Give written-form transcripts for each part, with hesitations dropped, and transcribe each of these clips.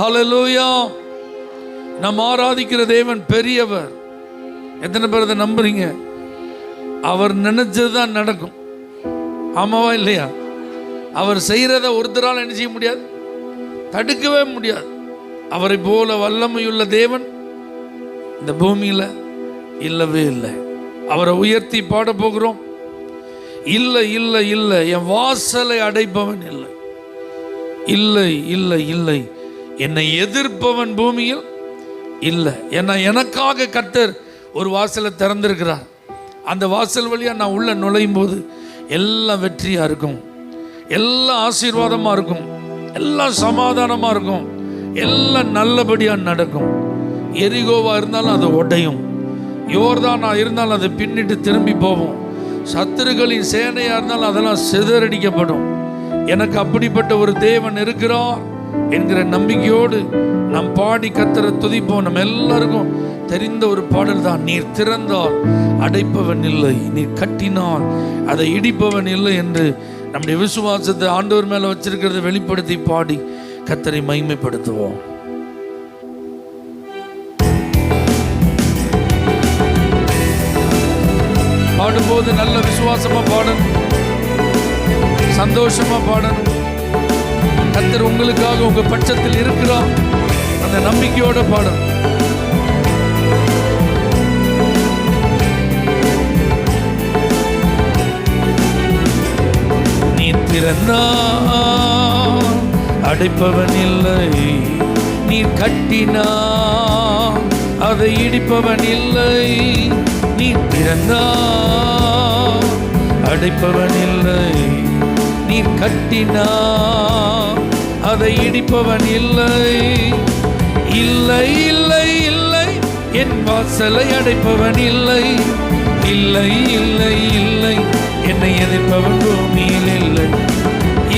ஹல்லேலூயா. நாம் ஆராதிக்கிற தேவன் பெரியவர். எத்தனை பேர் அதை நம்புறீங்க? அவர் நினைச்சதுதான் நடக்கும். ஆமாவா இல்லையா? அவர் செய்யறத ஒருத்தரால் என்ன செய்ய முடியாது, தடுக்கவே முடியாது. அவரை போல வல்லமையுள்ள தேவன் இந்த பூமியில இல்லவே இல்லை. அவரை உயர்த்தி பாட போகிறோம். இல்லை இல்லை இல்லை, என் வாசலை அடைப்பவன் இல்லை. இல்லை இல்லை இல்லை, என்னை எதிர்ப்பவன் பூமியில் இல்லை. ஏன்னா எனக்காக கர்த்தர் ஒரு வாசலை திறந்திருக்கிறார். அந்த வாசல் வழியா நான் உள்ள நுழையும் போது எல்லாம் வெற்றியா இருக்கும், எல்லாம் ஆசீர்வாதமா இருக்கும், எல்லாம் சமாதானமா இருக்கும், எல்லாம் நல்லபடியா நடக்கும். எரிகோவா இருந்தாலும் அது உடையும், யோர்தானா இருந்தாலும் அது பின்னிட்டு திரும்பி போகும், சத்துருக்களின் சேனையா இருந்தாலும் அதெல்லாம் சிதறடிக்கப்படும். எனக்கு அப்படிப்பட்ட ஒரு தேவன் இருக்கிறார் என்கிற நம்பிக்கையோடு நாம் பாடி கர்த்தரை துதிப்போம். நம்ம எல்லாருக்கும் தெரிந்த ஒரு பாடல் தான், நீர் திறந்தால் அடைப்பவன் இல்லை, நீர் கட்டினால் அதை இடிப்பவன் இல்லை என்று நம்முடைய விசுவாசத்தை ஆண்டவர் மேல வச்சிருக்கிறத வெளிப்படுத்தி பாடி கர்த்தரை மகிமைப்படுத்துவோம். பாடும்போது நல்ல விசுவாசமா பாடணும், சந்தோஷமா பாடணும். கர்த்தர் உங்களுக்காக உங்க பட்சத்தில் இருக்கிறார், அந்த நம்பிக்கையோட பாடணும். நீ திறந்தால் அடைப்பவன் இல்லை, நீ கட்டினால் அதை இடிப்பவன் இல்லை. நீ திறந்தால் அடைப்பவன் இல்லை, நீ கட்டினால் அதை இடிப்பவன் இல்லை. இல்லை இல்லை இல்லை, என் வாசலை அடைப்பவன் இல்லை. இல்லை இல்லை இல்லை, என்னை எதிர்ப்பவன் பூமியில் இல்லை.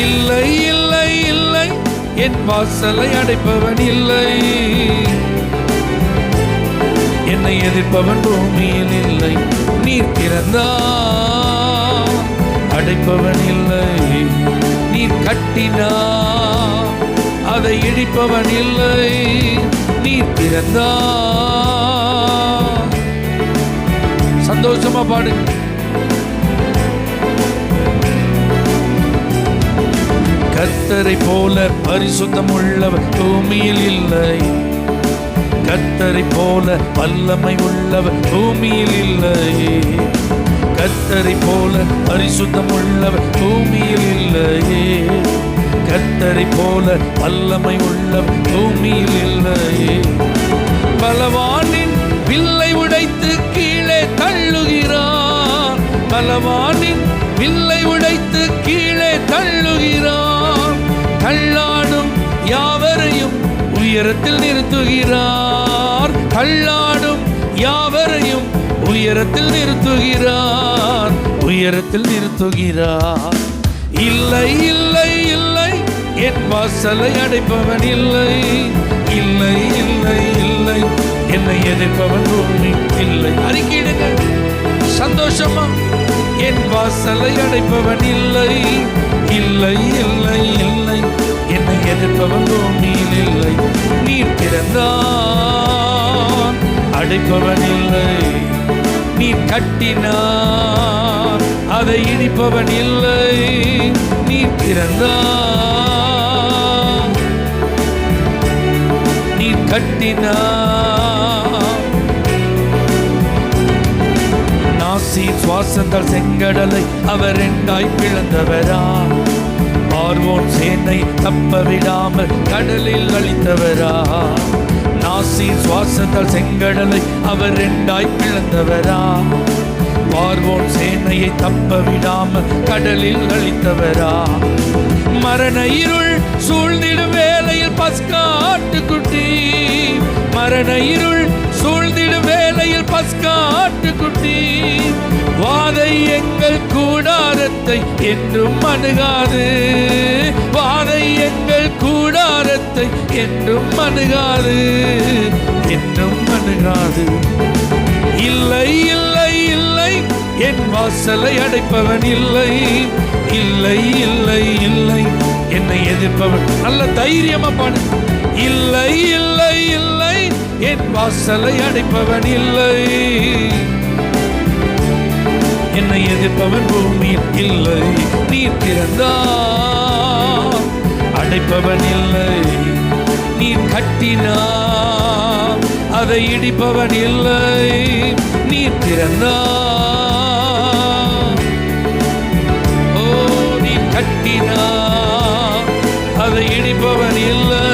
இல்லை இல்லை இல்லை, என் வாசலை அடைப்பவன் இல்லை. என்னை எதிர்ப்பவன் பூமியில் இல்லை. நீர் திறந்தால் அடைப்பவன் இல்லை, நீர் கட்டினால் அதை இடிப்பவன் இல்லை. நீர் திறந்தால் சந்தோஷமா பாடு. கர்த்தரை போல பரிசுத்தம் உள்ளவர் பூமியில் இல்லை, கர்த்தரை போல வல்லமை உள்ளவர் பூமியில் இல்லை. கர்த்தரை போல பரிசுத்தம் உள்ளவர் பூமியில் இல்லையே, கர்த்தரை போல வல்லமை உள்ளவர் பூமியில் இல்லையே. பலவானின் வில்லை உடைத்து கீழே தள்ளுகிறார், பலவானின் வில்லை உடைத்து கீழே தள்ளுகிறார். தள்ளாடும் யாவரையும் உயரத்தில் நிறுத்துகிறார், தள்ளாடும் யாவரையும் உயரத்தில் நிறுத்துகிறார், உயரத்தில் நிறுத்துகிறார். இல்லை இல்லை இல்லை, என் வாசலை அடைப்பவன் இல்லை. இல்லை இல்லை இல்லை, என்னை எதிர்ப்பவன் பூமி இல்லை. அறிக்கையிடுங்க சந்தோஷமா, என் வாசலை அடைப்பவன் இல்லை. இல்லை இல்லை இல்லை, என்னை எதிர்ப்பவன் பூமியில் இல்லை. நீர் திறந்தான் அடைப்பவன் இல்லை, நீ கட்டினார் அதை இடிப்பவன் இல்லை. நீ திறந்தார், நீ கட்டினார். நாசி சுவாசத்தால் செங்கடலை அவர் ரெண்டாய் பிளந்தவரா, பார்வோன் சேனை தப்ப விடாமல் கடலில் அழித்தவரா. நாசி சுவாசத்தால் செங்கடலை அவர் ரெண்டாய் பிளந்தவரா, பார்வோன் சேனையை தப்ப விடாமல் கடலில் அழித்தவரா. மரண இருள் சூழ்ந்திடும் வேளையில் பஸ்கா ஆட்டுக்குட்டி, மரண இருள் சூழ்ந்திடும் வேளையில் பஸ்கா ஆட்டுக்குட்டி. வாதை எங்கள் கூடாரத்தை என்றும் அணுகாது, வாதை எங்கள் கூடாரத்தை என்றும் அணுகாது, என்றும் அணுகாது. இல்லை இல்லை இல்லை, என் வாசலை அடைப்பவன் இல்லை. இல்லை இல்லை இல்லை, என்னை எதிர்ப்பவன். நல்ல தைரியமா பாடு. இல்லை இல்லை இல்லை, என் வாசலை அடைப்பவன் இல்லை. என்னை எதிர்ப்பவன் பூமியில் இல்லை. நீர் திறந்தால் அடைப்பவன் இல்லை. நீர் கட்டினால் அதை இடிப்பவன் இல்லை. நீர் திறந்தால், ஓ நீர் கட்டினால் அதை இடிப்பவன் இல்லை.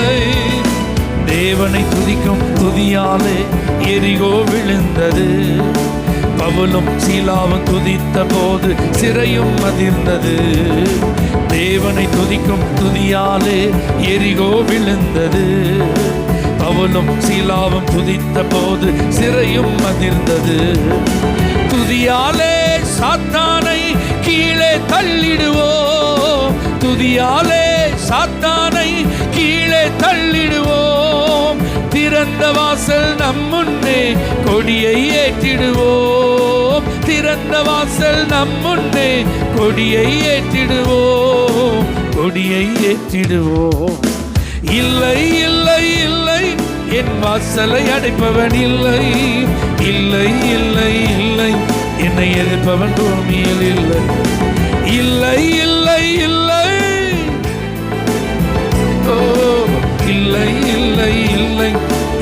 தேவனை துதிக்கும் துதியாலே எரிகோ விழுந்தது. பவுலும் சீலாவும் துதித்த போது சிறையும் அதிர்ந்தது. தேவனை துதிக்கும் துதியாலே எரிகோ விழுந்தது. பவுலும் சீலாவும் துதித்த போது சிறையும் அதிர்ந்தது. துதியாலே சாத்தானை கீழே தள்ளிடுவோம். துதியாலே சாத்தானை கீழே தள்ளிடுவோம். திறந்த வாசல் நம் முன்னே கொடியை ஏற்றிடுவோம். திறந்த வாசல் நம் முன்னே கொடியை ஏற்றிடுவோம். கொடியை ஏற்றிடுவோம். இல்லை இல்லை இல்லை, என் வாசலை அடைப்பவன் இல்லை. இல்லை இல்லை இல்லை, என்னை எதிர்ப்பவன் பூமியில் இல்லை. இல்லை இல்லை இல்லை, ஓ இல்லை இல்லை இல்லை,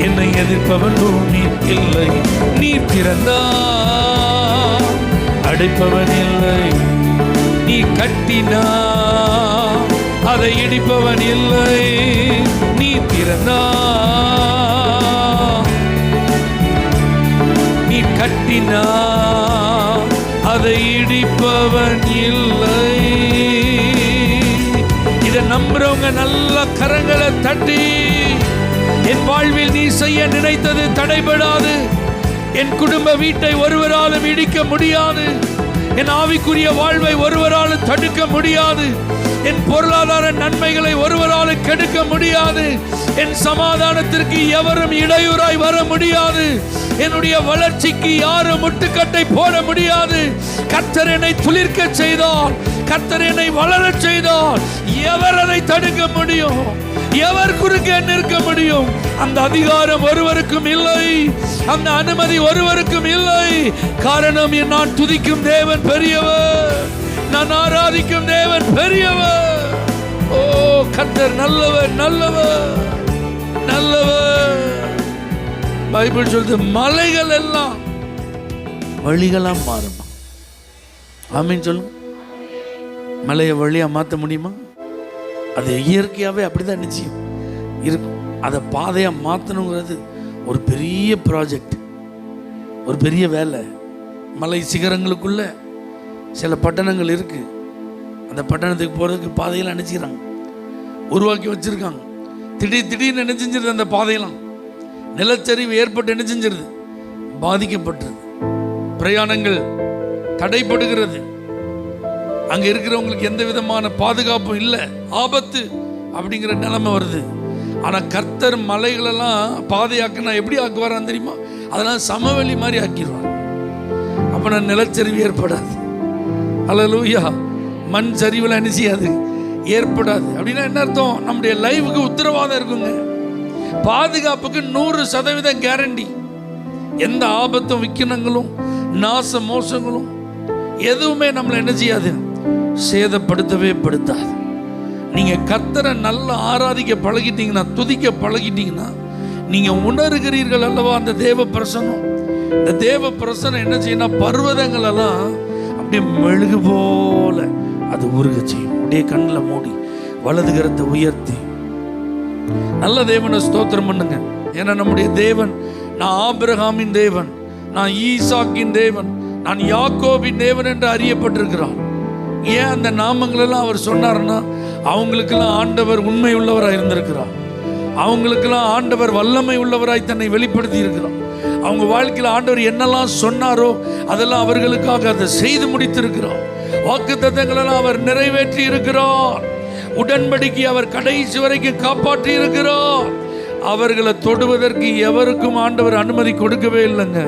என்னை எதிர்ப்பவன் பூமியில் இல்லை. நீர் திறந்தால் அடைப்பவன் இல்லை. நீ கட்டினால் அதை இடிப்பவன் இல்லை. நீ திறந்தால், நீ கட்டினால் அதை இடிப்பவன் இல்லை. இதை நம்புறவங்க நல்ல கரங்களை தட்டி, என் வாழ்வில் நீ செய்ய நினைத்தது தடைபடாது. என் குடும்ப வீட்டை ஒருவராலும் இடிக்க முடியாது. என் ஆவிக்குரிய வாழ்வை ஒருவராலும் தடுக்க முடியாது. என் பொருளாதார நன்மைகளை ஒருவராலும் கெடுக்க முடியாது. என் சமாதானத்திற்கு எவரும் இடையூறாய் வர முடியாது. என்னுடைய வளர்ச்சிக்கு யாரும் முட்டுக்கட்டை போட முடியாது. கர்த்தர் என்னை துளிர்க்க செய்தால், கர்த்தர் என்னை வளர செய்தால், எவர் அதை தடுக்க முடியும்? எவர் குறுக்கே நிற்க முடியும்? அந்த அதிகாரம் ஒருவருக்கும் இல்லை. அந்த அனுமதி ஒருவருக்கும் இல்லை. காரணம், நான் துதிக்கும் தேவன் பெரியவர். நான் ஆராதிக்கும் தேவன் பெரியவர். ஓ கர்த்தர் நல்லவர், நல்லவர், நல்லவர். பைபிள் சொல்லுது, மலைகள் எல்லாம் வழிகளா மாறுமா. ஆமீன் சொல்லுங்க. மலையை வழியா மாற்ற முடியுமா? அது இயற்கையாகவே அப்படிதான் நிச்சயம் இருக்கும். அதை பாதையா மாற்றணுங்கிறது ஒரு பெரிய ப்ராஜெக்ட், ஒரு பெரிய வேலை. மலை சிகரங்களுக்குள்ள சில பட்டணங்கள் இருக்கு. அந்த பட்டணத்துக்கு போறதுக்கு பாதையெல்லாம் நினைச்சுக்கிறாங்க, உருவாக்கி வச்சிருக்காங்க. திடீர்னு என்ன செஞ்சிருது, அந்த பாதையெல்லாம் நிலச்சரிவு ஏற்பட்டு என்ன செஞ்சிருது, பாதிக்கப்பட்டிருது. பிரயாணங்கள் தடைப்படுகிறது. அங்க இருக்கிறவங்களுக்கு எந்த விதமான பாதுகாப்பும் இல்லை, ஆபத்து அப்படிங்கிற நிலைமை வருது. ஆனா கர்த்தர் மலைகளெல்லாம் பாதையாக்குனா எப்படி ஆக்குவாரான்னு தெரியுமா? அதெல்லாம் சமவெளி மாதிரி ஆக்கிடுவார். அப்ப நான் நிலச்சரிவு ஏற்படாது. அல்லேலூயா. மண் சரிவுலாம் என்ன செய்யாது, ஏற்படாது. அப்படின்னா என்ன அர்த்தம்? நம்முடைய லைஃபுக்கு உத்தரவாதம் இருக்குங்க. பாதுகாப்புக்கு 100% கேரண்டி. எந்த ஆபத்தும், விக்கினங்களும், நாச மோசங்களும் எதுவுமே நம்மளை என்ன செய்யாது, சேதப்படுத்தவே படுத்தாது. நீங்க கர்த்தரை நல்லா ஆராதிக்க பழகிட்டீங்கன்னா, துதிக்க பழகிட்டீங்கன்னா, நீங்க உணர்கிறீர்கள் அல்லவா அந்த தேவ பிரசன்னம். இந்த தேவ பிரசன்னம் என்ன செய்யணும், பர்வதங்கள் எல்லாம் அப்படியே மெழுகு போல அது உருக செய்யும். அப்படியே கண்ணில் மூடி வலது கரத்தை உயர்த்தி நல்ல தேவனை ஸ்தோத்திரம் பண்ணுங்க. ஏன்னா நம்முடைய தேவன், நான் ஆபிரகாமின் தேவன், நான் ஈசாக்கின் தேவன், நான் யாக்கோபின் தேவன் என்று அறியப்பட்டிருக்கிறார். ஏன் அந்த நாமங்களெல்லாம் அவர் சொன்னார்னா, அவங்களுக்கெல்லாம் ஆண்டவர் உண்மை உள்ளவராக இருந்திருக்கிறார். அவங்களுக்கெல்லாம் ஆண்டவர் வல்லமை உள்ளவராய் தன்னை வெளிப்படுத்தி இருக்கிறார். அவங்க வாழ்க்கையில் ஆண்டவர் என்னெல்லாம் சொன்னாரோ அதெல்லாம் அவர்களுக்காக அதை செய்து முடித்திருக்கிறார். வாக்குத்தத்தங்களெல்லாம் அவர் நிறைவேற்றி இருக்கிறார். உடன்படிக்கை அவர் கடைசி வரைக்கும் காப்பாற்றி இருக்கிறார். அவர்களை தொடுவதற்கு எவருக்கும் ஆண்டவர் அனுமதி கொடுக்கவே இல்லைங்க.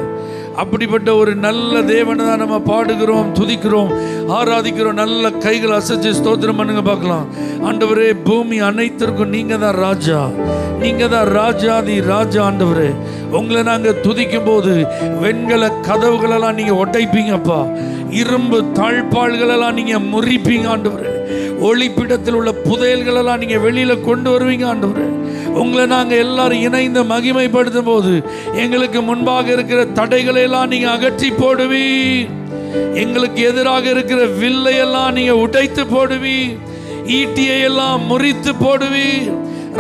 அப்படிப்பட்ட ஒரு நல்ல தேவனை தான் நம்ம பாடுகிறோம், துதிக்கிறோம், ஆராதிக்கிறோம். நல்ல கைகள் அசைச்சு ஸ்தோத்திரம் பண்ணுங்க பார்க்கலாம். ஆண்டவரே, பூமி அனைத்திற்கும் நீங்க தான் ராஜா, நீங்க தான் ராஜாதி ராஜா. ஆண்டவரே, உங்களை நாங்கள் துதிக்கும் போது வெண்கல கதவுகளெல்லாம் நீங்க உடைப்பீங்கப்பா, இரும்பு தாழ்பாள்களெல்லாம் நீங்க முறிப்பீங்க ஆண்டவரே, ஒளிப்பிடத்தில் உள்ள புதையல்களெல்லாம் நீங்க வெளியில கொண்டு வருவீங்க ஆண்டவரே. உங்களை நாங்கள் எல்லாரும் இணைந்து மகிமைப்படுத்தும் போது எங்களுக்கு முன்பாக இருக்கிற தடைகளை எல்லாம் நீங்க அகற்றி போடுவீர், எங்களுக்கு எதிராக இருக்கிற வில்லை எல்லாம் நீங்க உடைத்து போடுவீர், ஈட்டியை எல்லாம் முறித்து போடுவீர்,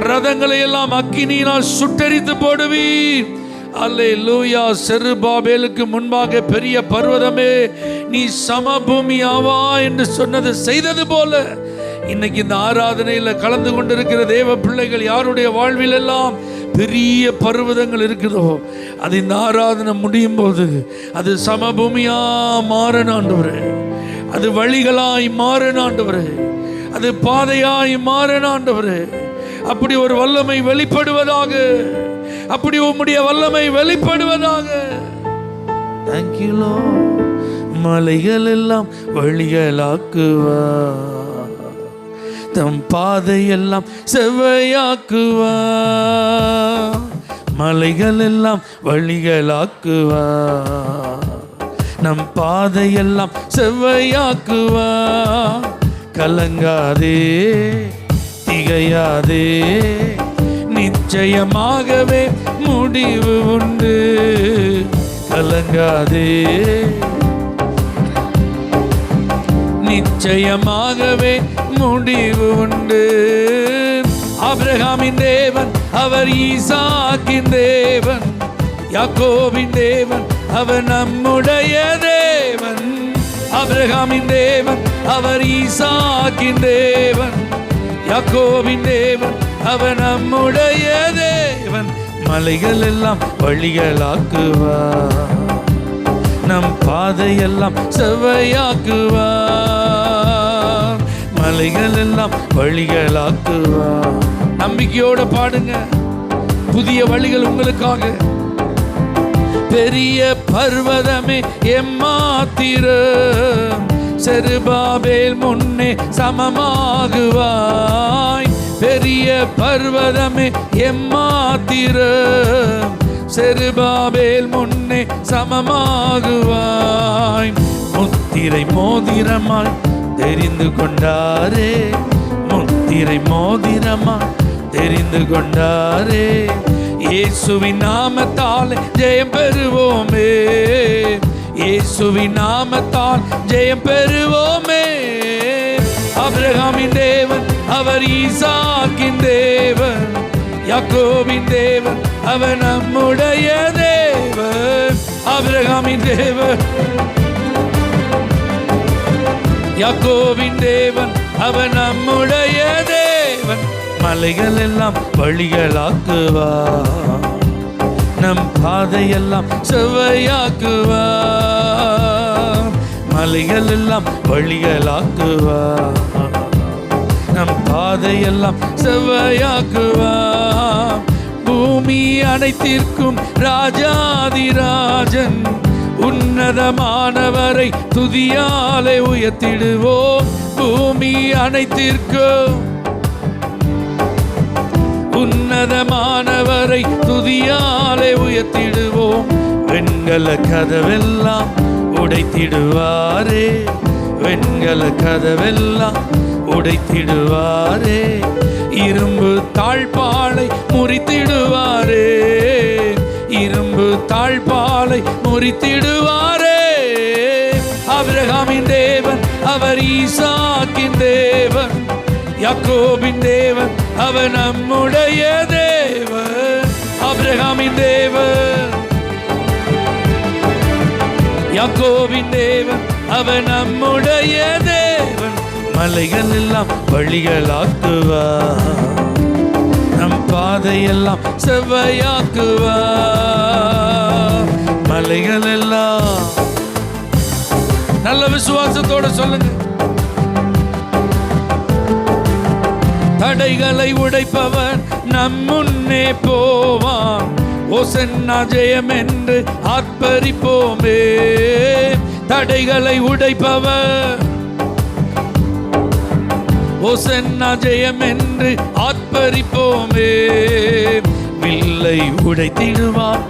ரதங்களை எல்லாம் அக்கினியினால் சுட்டரித்து போடுவீர். அல்லேலூயா. செருபாபேலுக்கு முன்பாக பெரிய பர்வதமே நீ சமபூமி ஆவா என்று சொன்னது செய்தது போல இன்னைக்கு இந்த ஆராதனையில் கலந்து கொண்டிருக்கிற தேவ பிள்ளைகள் யாருடைய வாழ்வில் எல்லாம் பெரிய பர்வதங்கள் இருக்குதோ, அது இந்த ஆராதனை முடியும் போது அது சமபூமியா மாறணும் ஆண்டவரே, அது வழிகளாய் மாறணும் ஆண்டவரே, அது பாதையாய் மாறணும் ஆண்டவரே. அப்படி ஒரு வல்லமை வெளிப்படுவதாக, அப்படி உம்முடைய வல்லமை வெளிப்படுவதாக. Thank you Lord. மலைகள் எல்லாம் வழிகளாக்குவா, தம் பாதையெல்லாம் செவ்வையாக்குவா, மலைகள் எல்லாம் வழிகளாக்குவா, நம் பாதையெல்லாம் செவ்வையாக்குவா. கலங்காதே, திகையாதே, நிச்சயமாகவே முடிவு உண்டு. கலங்காதே, நிச்சயமாகவே முடிவு உண்டு. ஆபிரகாமின் தேவன் அவர் ஈசாக்கின் தேவன், யாக்கோபின் தேவன் அவர் நம்முடைய தேவன். ஆபிரகாமின் தேவன் அவர் ஈசாக்கின் தேவன், யாக்கோபின் தேவன் அவர் நம்முடைய தேவன். மலைகள் எல்லாம் வழிகளாக்குவா, நம் பாதையெல்லாம் செவ்வையாக்குவா, மலைகள் எல்லாம் வழிகளாக்குவா. நம்பிக்கையோட பாடுங்க, புதிய வழிகள் உங்களுக்காக. பெரிய பர்வதமே எம்மாத்திரம், செருபாபேல் முன்னே சமமாகுவாய். பெரிய பர்வதமே எம்மாத்திரம், செருபாபேல் முன்னே சமமாகுவாய். முத்திரை மோதிரமாய் தெரிந்து கொண்டாரே, முத்திரை மோதிரமாய் தெரிந்து கொண்டாரே. இயேசுவின் நாமத்தால் ஜெயம் பெறுவோமே, இயேசுவின் நாமத்தால் ஜெயம் பெறுவோமே. ஆபிரகாமின் தேவன் அவர் ஈசாக்கின் தேவன், யாக்கோபின் தேவன் அவர் நம்முடைய தேவன். ஆபிரகாமின் தேவன், யாக்கோபின் தேவன் அவர் நம்முடைய தேவன். மலைகள் எல்லாம் வழிகளாக்குவா, நம் பாதையெல்லாம் செவ்வையாக்குவா, மலைகள் எல்லாம் வழிகளாக்குவா, நம் பாதையெல்லாம் செவ்வையாக்குவா. பூமி அனைத்திற்கும் ராஜாதிராஜன், உன்னதமானவரை துதியாலே உயர்த்திடுவோம். பூமி அனைத்திற்கும் உன்னதமானவரை துதியாலே உயர்த்திடுவோம். வெண்கல கதவெல்லாம் உடைத்திடுவாரே, வெண்கல கதவெல்லாம் உடைத்திடுவாரே. இரும்பு தாழ்பாலை முறித்திடுவாரே, இரும்பு தாழ்பாலை முறித்திடுவாரே. ஆபிரகாமின் தேவன் அவர் ஈசாக்கின் தேவன், யாக்கோபின் தேவன் அவர் நம்முடைய தேவன். ஆபிரகாமின் தேவன், யாக்கோபின் தேவன் அவர் நம்முடைய தேவன். மலைகள் எல்லாம் வழிகளாக்குவா, நம் பாதையெல்லாம் செவ்வையாக்குவா, மலைகள் எல்லாம். நல்ல விசுவாசத்தோட சொல்லுங்க. தடைகளை உடைப்பவர் நம் முன்னே போவான், ஓசன்னா ஜெயம் என்று ஆர்ப்பரிப்போமே. தடைகளை உடைப்பவர் ஓசன்னா ஜெயம் என்று ஆர்ப்பரிப்போமே. வில்லை உடைத்திடுவார்,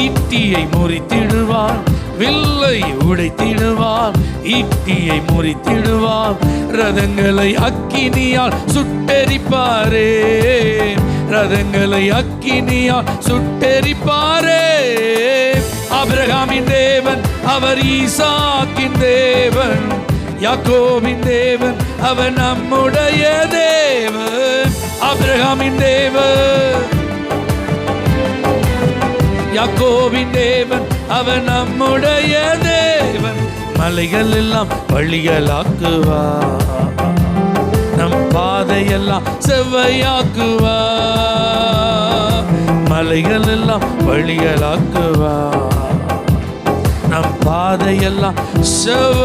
ஈட்டியை முறித்திடுவார். வில்லை உடைத்திடுவார், ஈட்டியை முறித்திடுவார். ரதங்களை அக்கினியால் சுட்டெரிப்பாரே, ரதங்களை அக்கினியால் சுட்டெரிப்பாரே. ஆபிரகாமின் தேவன் அவர் ஈசாக்கின் தேவன், யாக்கோபின் தேவன் அவர் நம்முடைய தேவன். ஆபிரகாமின் தேவன், யாக்கோபின் தேவன் அவர் நம்முடைய தேவன். மலைகள் எல்லாம் வழிகளாக்குவார், நம் பாதையெல்லாம் செவ்வையாக்குவார். மலைகள் எல்லாம் வழிகளாக்குவார், நம் பாதையெல்லாம் செவ்வையாக்குவார்.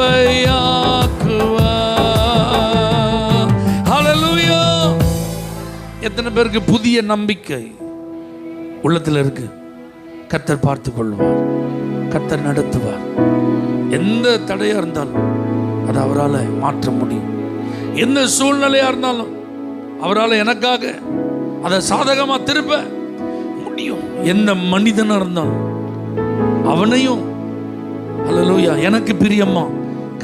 ஹல்லேலூயா. எத்தனை பேருக்கு புதிய நம்பிக்கை உள்ளத்தில் இருக்கு? கர்த்தர் பார்த்து கொள்வார், கர்த்தர் நடத்துவார். எந்த தடையா இருந்தாலும் அதை அவரால் மாற்ற முடியும். எந்த சூழ்நிலையா இருந்தாலும் அவரால் எனக்காக அதை சாதகமா திருப்ப முடியும். எந்த மனிதனா இருந்தாலும் அவனையும் ஹல்லேலூயா எனக்கு பிரியமா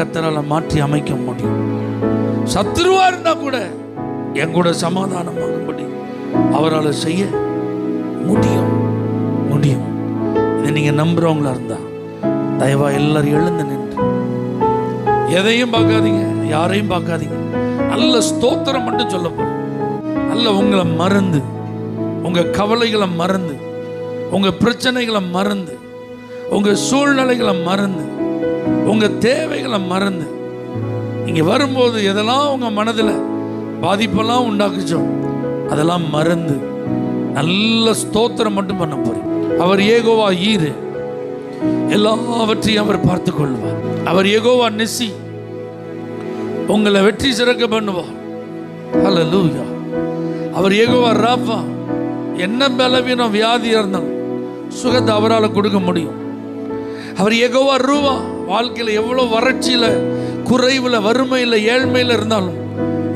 கர்த்தரால மாற்றி அமைக்க முடியும். சத்துருவா இருந்தா கூட என் கூட சமாதானமாகும்படி அவரால் செய்ய முடியும் முடியும். இதை நீங்க நம்புறவங்களா இருந்தா தயவா எல்லாரும் எழுந்து நின்று எதையும் பார்க்காதீங்க, யாரையும் பார்க்காதீங்க. நல்ல ஸ்தோத்திரம் மட்டும் சொல்ல போறோம். நல்ல உங்களை மறந்து, உங்க கவலைகளை மறந்து, உங்க பிரச்சனைகளை மறந்து, உங்க சூழ்நிலைகளை மறந்து, உங்க தேவைகளை மறந்து, இங்க வரும்போது எதெல்லாம் உங்க மனதில் பாதிப்பெல்லாம் உண்டாக்குச்சோ அதெல்லாம் மறந்து நல்ல ஸ்தோத்திரம் மட்டும் பண்ண போறீங்க. அவர் யெகோவா ஈரே, எல்லாவற்றையும் அவர் பார்த்து கொள்வார். அவர் யெகோவா நிசி, உங்களை வெற்றி சிறக்க பண்ணுவார். ஹல்லேலூயா. அவர் யெகோவா ராஃபா, என்ன பலவீனம் வியாதியா இருந்தாலும் சுகத்தை அவரால் கொடுக்க முடியும். அவர் யெகோவா ரூவா, வாழ்க்கையில் எவ்வளோ வறட்சியில், குறைவில், வறுமையில், ஏழ்மையில் இருந்தாலும்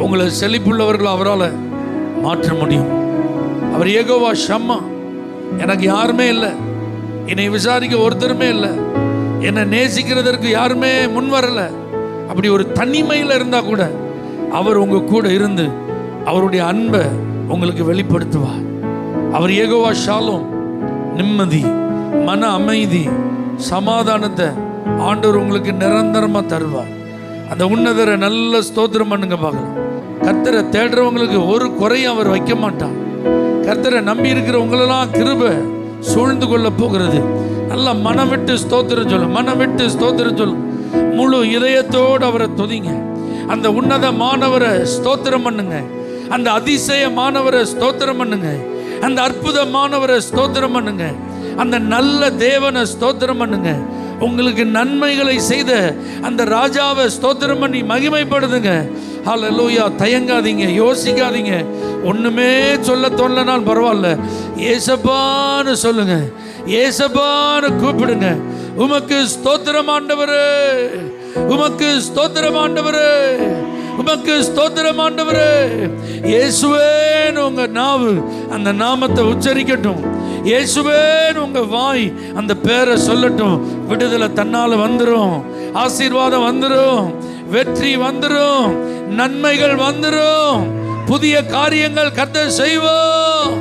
உங்களை செழிப்புள்ளவர்கள் அவரால் மாற்ற முடியும். அவர் யெகோவா ஷம்மா, எனக்கு யாருமே இல்லை, என்னை விசாரிக்க ஒருத்தருமே இல்லை, என்னை நேசிக்கிறதற்கு யாருமே முன் வரல, அப்படி ஒரு தனிமையில் இருந்தால் கூட அவர் உங்கள் கூட இருந்து அவருடைய அன்பை உங்களுக்கு வெளிப்படுத்துவார். அவர் யெகோவா ஷாலோம், நிம்மதி, மன அமைதி, சமாதானத்தை ஆண்டவர் உங்களுக்கு நிரந்தரமாக தருவார். அந்த உன்னதரை நல்ல ஸ்தோத்திரம் பண்ணுங்க பார்க்கலாம். கர்த்தரை தேடுறவங்களுக்கு ஒரு குறையும் அவர் வைக்க மாட்டார். கர்த்தரை நம்பி இருக்கிறவங்களெல்லாம் கிருபை சூழ்ந்து கொள்ள போகிறது. நல்லா மனம் விட்டு ஸ்தோத்திரம் சொல்லு, மனம் விட்டு ஸ்தோத்திரம் சொல்லு. முழு இதயத்தோடு அவரை துதிங்க. அந்த உன்னதமானவரை ஸ்தோத்திரம் பண்ணுங்க, அந்த அதிசயமானவரை ஸ்தோத்திரம் பண்ணுங்க, அந்த அற்புதமானவரை ஸ்தோத்திரம் பண்ணுங்க, அந்த நல்ல தேவனை ஸ்தோத்திரம் பண்ணுங்க. உங்களுக்கு நன்மைகளை செய்த அந்த ராஜாவை ஸ்தோத்திரம் பண்ணி மகிமைப்படுதுங்க. ஹல்லேலூயா. தயங்காதீங்க, யோசிக்காதீங்க. ஒண்ணுமே சொல்ல தோணலனால் பரவாயில்ல, ஏசப்பான்னு சொல்லுங்க, ஏசப்பான்னு கூப்பிடுங்க. உமக்கு ஸ்தோத்திரம் ஆண்டவரே, உமக்கு ஸ்தோத்திரம் ஆண்டவரே, உமக்கு ஸ்தோத்திரம் ஆண்டவரே. இயேசுவேன்னு உங்க நாவு அந்த நாமத்தை உச்சரிக்கட்டும். இயேசுவேன்னு உங்க வாய் அந்த பேரை சொல்லட்டும். விடுதலை தன்னால வந்துடும், ஆசீர்வாதம் வந்துடும், வெற்றி வந்துடும், நன்மைகள் வந்துடும், புதிய காரியங்கள் கர்த்தர் செய்வோம்.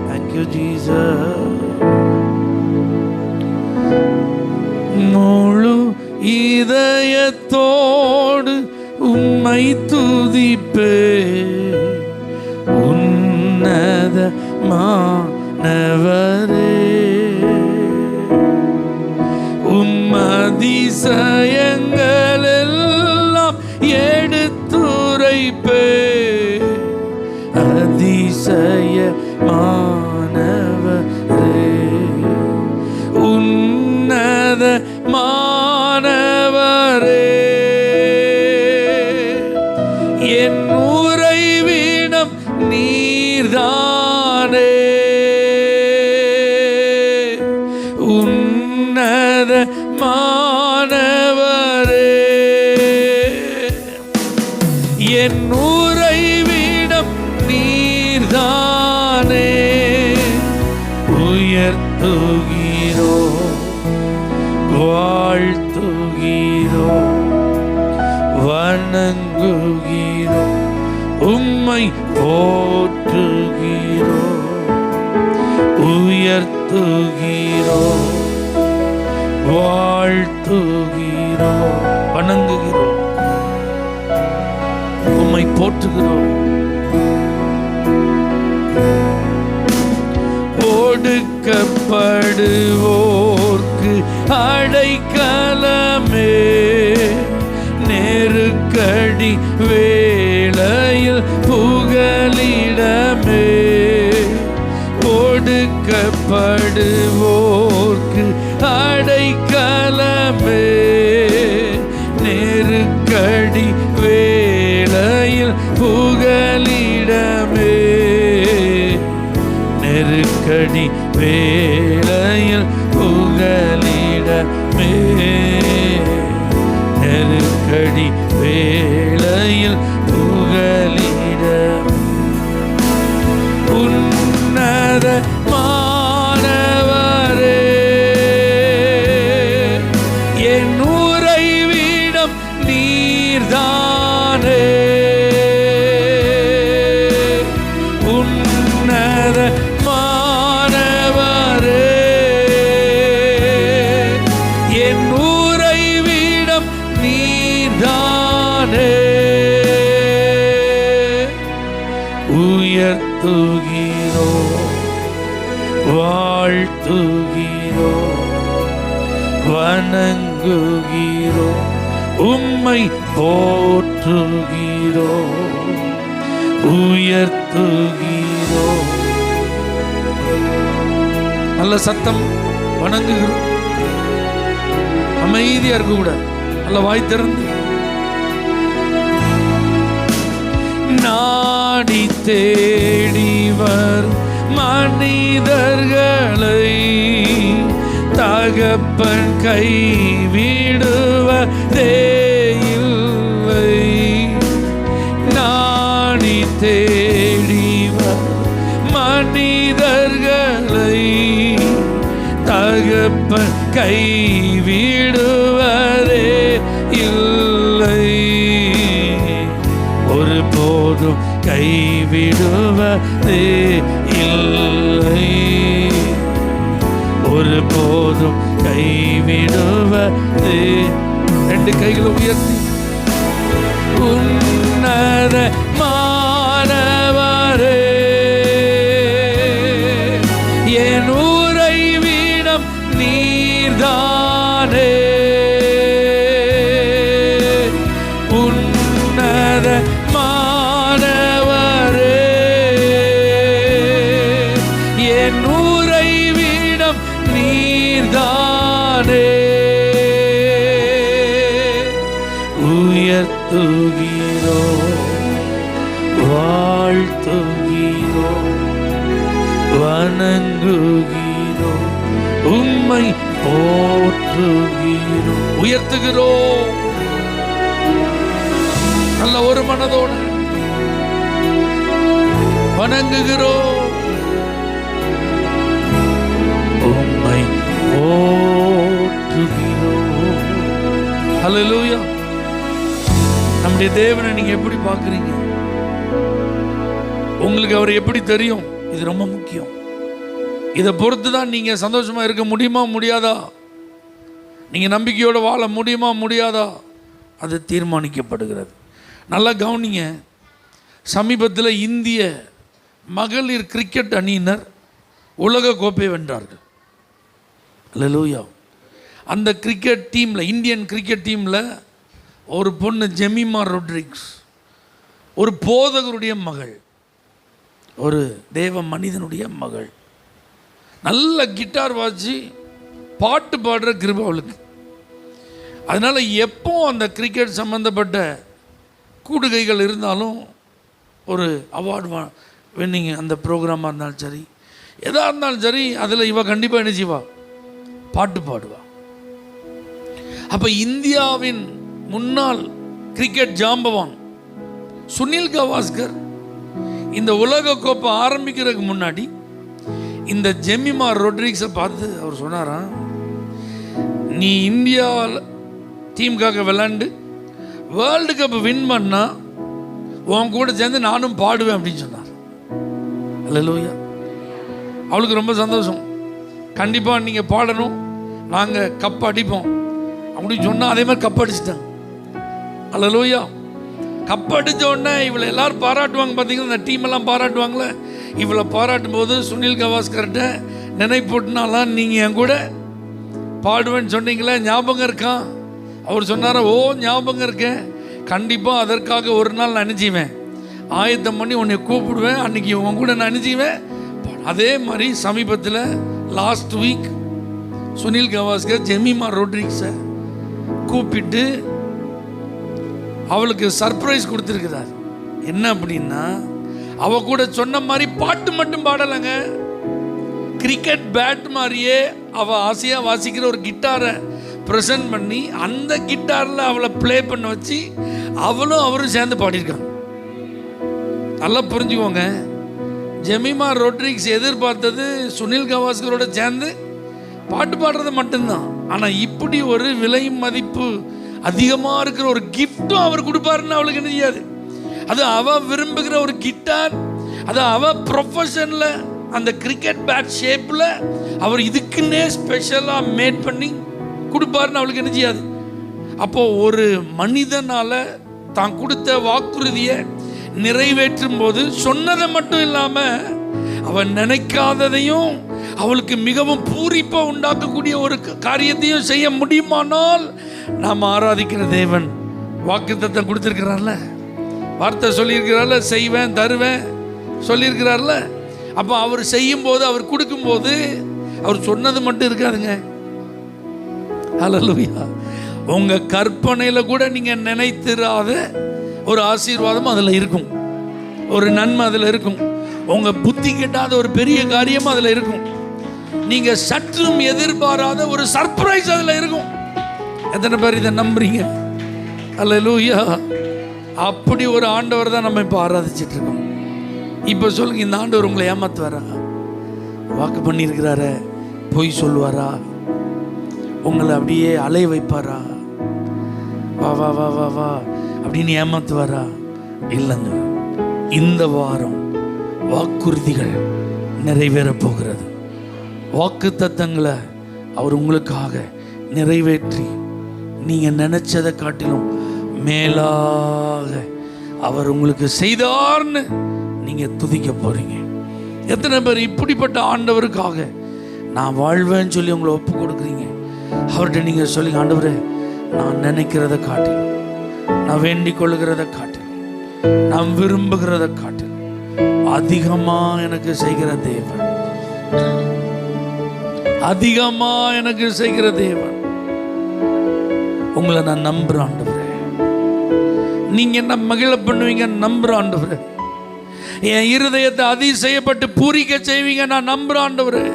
Thank you Jesus. முழு இதயத்தோடு உம்மை துதிப்பே, உன்னதமானவரே, அதிசயங்கள் எல்லாம் எடுத்துரைப்பே, அதிசயமானவரே, உன்னதமானவரே, என் உறைவிடம் நீர்தானே. என் உறைவிடம் நீர்தானே. உயர்த்துகிறோ வாழ்த்துகிறோ வணங்குகிறோ உம்மை போற்றுகிறோ உயர்த்துகிறோ வாழ்த்துகிறோ வணங்குகிறோ உம்மை போற்றுகிறோம். ஒடுக்கப்படுவோர்க்கு அடைக்கலமே, நெருக்கடி வேளையில் புகலிடமே. ஒடுக்கப்படுவோர்க்கு அடைக்கலமே, நெருக்கடி வேளையில் புகலிடமே. நெருக்கடி வேளையில் புகலிடமே. நெருக்கடி வேளையில் புகலிடம். உன்னதமானவரே, என் உறைவிடம் நீர்தானே. உன்னதமானவரே, என் உறைவிடம் நீர்தானே. உயர்த்துகிறோ வாழ்த்துகிறோ வணங்குகிறோ உம்மை போற்றுகிறோ உயர்த்துகிறோ. நல்ல சத்தம் வணங்குகிறோம். அமைதியா இருக்க கூட நல்ல வாய் திறந்து நாடி தேடிவர் மனிதர்களை தகப்பன் கைவிடுவதே இல்லை. நாடி தேடிவர் மனிதர்களை தகப்பன் கைவிடுவதே இல்லை. ஒருபோதும் கைவிடுவதே இல்லை. ஒருபோதும் கைவிடுவதே. ரெண்டு கைகளை உயர்த்தி உன்னதமானவரே, என் உறைவிடம் நீர்தானே. உன்னதமானவரே, என் உறைவிடம் நீர்தானே. உயர்த்துகிறோ வாழ்த்துகிறோ வணங்குகிறோ உம்மை போற்றுகிறோ உயர்த்துகிறோ. நல்ல ஒரு மனதோடு வணங்குகிறோ உம்மை போற்றுகிறோ. ஹல்லேலூயா. நம்முடைய தேவனை நீங்க எப்படி பார்க்குறீங்க? உங்களுக்கு அவர் எப்படி தெரியும்? இது ரொம்ப முக்கியம். இதை பொறுத்து தான் நீங்க சந்தோஷமா இருக்க முடியுமா முடியாதா, நீங்க நம்பிக்கையோடு வாழ முடியுமா முடியாதா, அது தீர்மானிக்கப்படுகிறது. நல்லா கவனிங்க. சமீபத்தில் இந்திய மகளிர் கிரிக்கெட் அணியினர் உலக கோப்பை வென்றார்கள். ஹல்லேலூயா. அந்த கிரிக்கெட் டீமில், இந்தியன் கிரிக்கெட் டீமில் ஒரு பொண்ணு ஜெமிமா ரொட்ரிக்ஸ், ஒரு போதகருடைய மகள், ஒரு தேவ மனிதனுடைய மகள். நல்ல கிட்டார் வாசி பாட்டு பாடுற கிருபை அவளுக்கு. அதனால் எப்போ அந்த கிரிக்கெட் சம்மந்தப்பட்ட கூடுகைகள் இருந்தாலும், ஒரு அவார்டு வின்னிங் அந்த ப்ரோக்ராமாக இருந்தாலும் சரி, எதாக இருந்தாலும் சரி, அதில் இவ கண்டிப்பாக என்ன செய்வா? பாட்டு பாடுவா. அப்ப இந்தியாவின் முன்னாள் கிரிக்கெட் ஜாம்பவான் சுனில் கவாஸ்கர் இந்த உலக கோப்பை ஆரம்பிக்கிறதுக்கு முன்னாடி இந்த ஜெமிமா ரோட்ரிக்ஸை பார்த்து அவர் சொன்னாராம், நீ இந்தியா டீமுக்காக விளையாண்டு வேர்ல்டு கப் வின் பண்ணா உன் கூட சேர்ந்து நானும் பாடுவேன் அப்படின்னு சொன்னார். அல்லேலூயா. அவளுக்கு ரொம்ப சந்தோஷம். கண்டிப்பாக நீங்கள் பாடணும், நாங்கள் கப் அடிப்போம் அப்படின்னு சொன்னால் அதே மாதிரி கப் அடிச்சிட்டாங்க. அல்லேலூயா. கப் அடித்த உடனே இவளை எல்லாரும் பாராட்டுவாங்க. பார்த்தீங்கன்னா இந்த டீம் எல்லாம் பாராட்டுவாங்களே, இவளை பாராட்டும் போது சுனில் கவாஸ்கர்கிட்ட நினைப்போட்டுனாலாம் நீங்கள் என் கூட பாடுவேன்னு சொன்னீங்களே, ஞாபகம் இருக்கான்? அவர் சொன்னார, ஓ ஞாபகம் இருக்கேன், கண்டிப்பாக அதற்காக ஒரு நாள் நான் நினைச்சிவேன், ஆயத்தம் பண்ணி உன்னை கூப்பிடுவேன், அன்னைக்கு உன் கூட நான் நினைச்சிவேன். அதே மாதிரி சமீபத்தில் லாஸ்ட் வீக் சுனில் கவாஸ்கர் ஜெமிமா ரோட்ரிக்ஸை கூப்பிட்டு அவளுக்கு சர்ப்ரைஸ் கொடுத்துருக்கிறார். என்ன அப்படின்னா, அவ கூட சொன்ன மாதிரி பாட்டு மட்டும் பாடலைங்க, கிரிக்கெட் பேட் மாதிரியே அவ ஆசையாக வாசிக்கிற ஒரு கிட்டாரை ப்ரெசன்ட் பண்ணி அந்த கிட்டாரில் அவளை ப்ளே பண்ண வச்சு அவளும் அவரும் சேர்ந்து பாடியிருக்காங்க. நல்லா புரிஞ்சுக்கோங்க, ஜெமிமா ரோட்ரிக்ஸ் எதிர்பார்த்தது சுனில் கவாஸ்கரோட சேர்ந்து பாட்டு பாடுறது மட்டும்தான். ஆனால் இப்படி ஒரு விலை மதிப்பு அதிகமாக இருக்கிற ஒரு கிஃப்டும் அவர் கொடுப்பாருன்னு அவளுக்கு என்ன செய்யாது. அது அவ விரும்புகிற ஒரு கிட்டார், அது அவ ப்ரொஃபஷனில் அந்த கிரிக்கெட் பேட் ஷேப்பில் அவர் இதுக்குன்னே ஸ்பெஷலாக மேட் பண்ணி கொடுப்பாருன்னு அவளுக்கு என்ன செய்யாது. அப்போது ஒரு மனிதனால் தான் கொடுத்த வாக்குறுதியை நிறைவேற்றும் போது சொன்னதை மட்டும் இல்லாமல் அவன் நினைக்காததையும் அவளுக்கு மிகவும் பூரிப்பாக உண்டாக்கக்கூடிய ஒரு காரியத்தையும் செய்ய முடியுமானால் நாம் ஆராதிக்கிற தேவன் வாக்குத்தத்தம் கொடுத்துருக்கிறார்ல, வார்த்தை சொல்லியிருக்கிறார்ல, செய்வேன் தருவேன் சொல்லியிருக்கிறார்ல. அப்போ அவர் செய்யும்போது, அவர் கொடுக்கும்போது அவர் சொன்னது மட்டும் இருக்காதுங்க. ஹல்லேலூயா. உங்கள் கற்பனையில் கூட நீங்கள் நினைத்திராத ஒரு ஆசீர்வாதம் அதில் இருக்கும், ஒரு நன்மை அதில் இருக்கும், உங்கள் புத்தி கெட்டாத ஒரு பெரிய காரியம் அதில் இருக்கும், நீங்கள் சற்றும் எதிர்பாராத ஒரு சர்ப்ரைஸ் அதில் இருக்கும். எத்தனை பேர் இதை நம்புறீங்க? அல்லேலூயா. அப்படி ஒரு ஆண்டவர் தான் நம்ம இப்போ ஆராதிச்சிட்டு இருக்கோம். இப்போ சொல்லுங்க, இந்த ஆண்டவர் உங்களை ஏமாத்துவாரா? வாக்கு பண்ணியிருக்கிறாரு, பொய் சொல்லுவாரா? உங்களை அப்படியே அலைய வைப்பாரா? வா வா வா வா வா அப்படின்னு ஏமாத்துவாரா? இல்லைங்க. இந்த வாரம் வாக்குறுதிகள் நிறைவேற போகிறது. வாக்கு தத்தங்களை அவர் உங்களுக்காக நிறைவேற்றி நீங்கள் நினைச்சதை காட்டிலும் மேலாக அவர் உங்களுக்கு செய்தார்னு நீங்கள் துதிக்க போறீங்க. எத்தனை பேர் இப்படிப்பட்ட ஆண்டவருக்காக நான் வாழ்வேன்னு சொல்லி உங்களை ஒப்பு கொடுக்குறீங்க? அவர்கிட்ட நீங்கள் சொல்லுங்க, ஆண்டவரே, நான் நினைக்கிறத காட்டிலும், நான் வேண்டிக் கொள்ளுகிறத காட்டிலும், நான் விரும்புகிறத காட்டிலும் அதிகமாக எனக்கு செய்கிற தேவன், அதிகமாக எனக்கு செய்கிற தேவன், உங்களை நான் நம்புறேன் ஆண்டவரே. நீங்க என்ன மகிழ பண்ணுவீங்க நம்புறேன் ஆண்டவரே. என் இருதயத்தை அதிசயப்பட்டு பூரிக்க செய்வீங்க நான் நம்புறேன் ஆண்டவரே.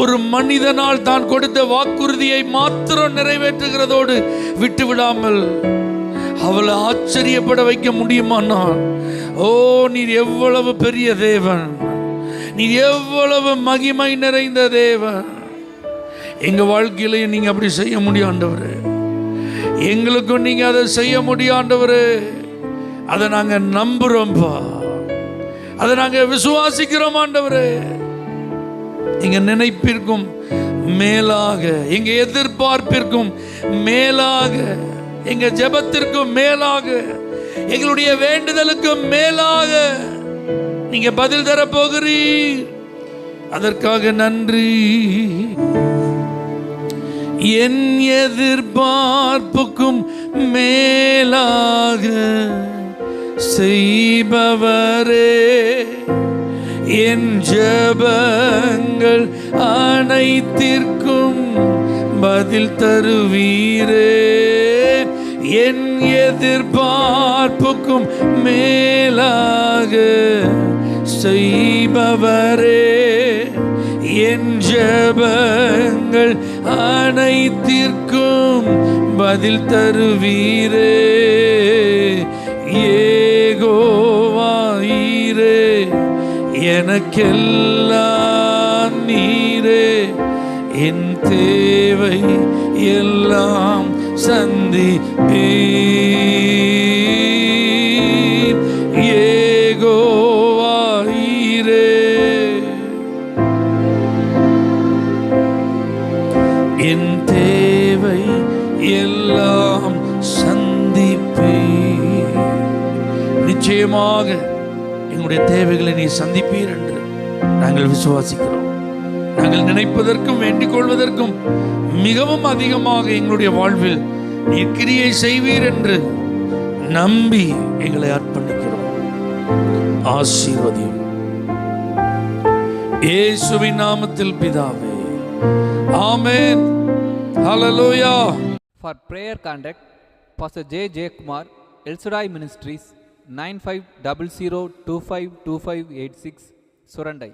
ஒரு மனிதனால் தான் கொடுத்த வாக்குறுதியை மாத்திரம் நிறைவேற்றுகிறதோடு விட்டு விடாமல் அவளை ஆச்சரியப்பட வைக்க முடியுமானால், ஓ நீர் எவ்வளவு பெரிய தேவன், நீர் எவ்வளவு மகிமை நிறைந்த தேவன். எங்க வாழ்க்கையிலையும் நீங்க அப்படி செய்ய முடியும் ஆண்டவரே. எங்களுக்கும் நீங்க அதை செய்ய முடியும் ஆண்டவரே. அதை நாங்க நம்புறோம்பா, அதை நாங்க விசுவாசிக்கிறோம் ஆண்டவரே. எங்க நினைப்பிற்கும் மேலாக, எங்க எதிர்பார்ப்பிற்கும் மேலாக, எங்க ஜெபத்திற்கும் மேலாக, எங்களுடைய வேண்டுதலுக்கும் மேலாக நீங்க பதில் தர போகிறீர். அதற்காக நன்றி. என் எதிர்பார்ப்புக்கும் மேலாக செய்பவரே, என் ஜெபங்கள் அனைத்திற்கும் பதில் தருவீரே. என் எதிர்பார்ப்புக்கும் மேலாக செய்பவரே, என் ஜெபங்கள் அனைத்திற்கும் பதில் தருவீரே. யெகோவாயீரே, எனக்கெல்லாம் நீரே, என் தேவை எல்லாம் சந்திப்பீர். யெகோவாயீரே, என் தேவை எல்லாம் சந்திப்பீர். நிச்சயமாக எங்களுடைய தேவைகளை நீ சந்திப்பீர் என்று நாங்கள் விசுவாசிக்கிறோம். நாங்கள் நினைப்பதற்கும் வேண்டிக் கொள்வதற்கும் மிகவும் அதிகமாக எங்களுடைய வாழ்வில் நீ கிரியை செய்வீர் என்று நம்பி எங்களை அர்ப்பணிக்கிறோம். ஆசீர்வதியும் இயேசுவின் நாமத்தில் பிதாவே, ஆமென். ஹல்லேலூயா. For prayer contact, Pastor J. J. Kumar, El Shaddai Ministries, 9500252586, Surandai.